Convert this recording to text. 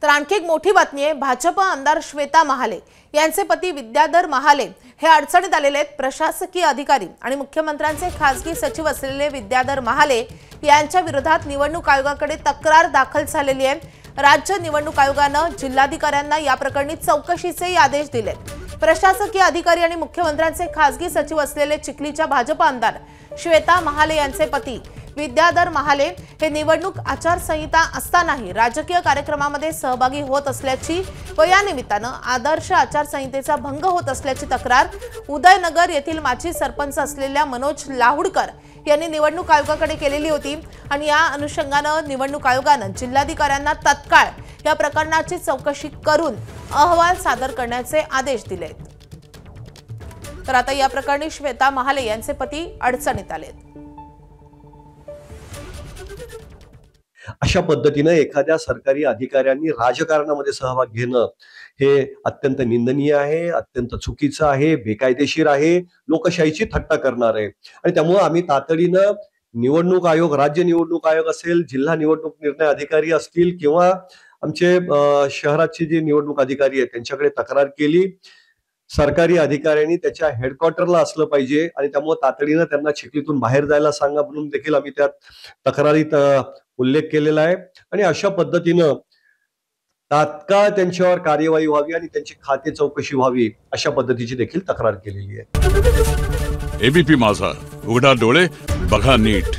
तर आणखी एक मोठी बातमी आहे। भाजप आमदार श्वेता महाले यांचे पती विद्याधर महाले हे अडचणीत आलेले आहेत। प्रशासकीय अधिकारी आणि मुख्यमंत्र्यांचे खासगी सचिव असलेले विद्याधर महाले यांच्या विरोधात निवडणूक आयोगाकडे तक्रार दाखल झालेली आहे। राज्य निवडणूक आयोगाने जिल्हाधिकाऱ्यांना या प्रकरणी चौकशीचे आदेश दिले। प्रशासकीय अधिकारी आणि मुख्यमंत्र्यांचे खासगी सचिव असलेले चिखलीच्या भाजप आमदार श्वेता महाले यांचे पती विद्याधर महाले हे निवडणूक आचारसंहिता असतानाही राजकीय कार्यक्रमामध्ये सहभागी होत असल्याची व या निमित्ताने आदर्श आचारसंहितेचा भंग होत असल्याची तक्रार उदयनगर येथील माजी सरपंच असलेल्या मनोज लाहुडकर यांनी निवडणूक आयोगाकडे केलेली होती आणि या अनुषंगाने निवडणूक आयोगाने जिल्हाधिकाऱ्यांना तत्काळ या प्रकरणाची चौकशी करून अहवाल सादर करण्याचे आदेश दिले। तर आता या प्रकरणी श्वेता महाले यांचे पती अडचणीत आलेत। अशा पद्धतीने एखाद्या सरकारी अधिकाऱ्यांनी राजकारणामध्ये सहभाग घेणं हे अत्यंत निंदनीय आहे, अत्यंत चुकीचं आहे, बेकायदेशीर आहे, लोकशाहीची थट्टा करणार आहे। आणि त्यामुळे आम्ही तातडीनं निवडणूक आयोग, राज्य निवडणूक आयोग असेल, जिल्हा निवडणूक निर्णय अधिकारी असतील किंवा आमचे शहराचे जे निवडणूक अधिकारी आहेत त्यांच्याकडे तक्रार केली। सरकारी अधिकाऱ्यांनी त्याच्या हेडक्वार्टरला असलं पाहिजे आणि त्यामुळे तातडीनं त्यांना चिखलीतून बाहेर जायला सांगा म्हणून देखील आम्ही त्यात तक्रारीत उल्लेख केलेला आहे। आणि अशा पद्धतीनं तात्काळ त्यांच्यावर कार्यवाही व्हावी आणि त्यांची खाते चौकशी व्हावी अशा पद्धतीची देखील तक्रार केलेली आहे। एबीपी माझा, उघडा डोळे बघा नीट।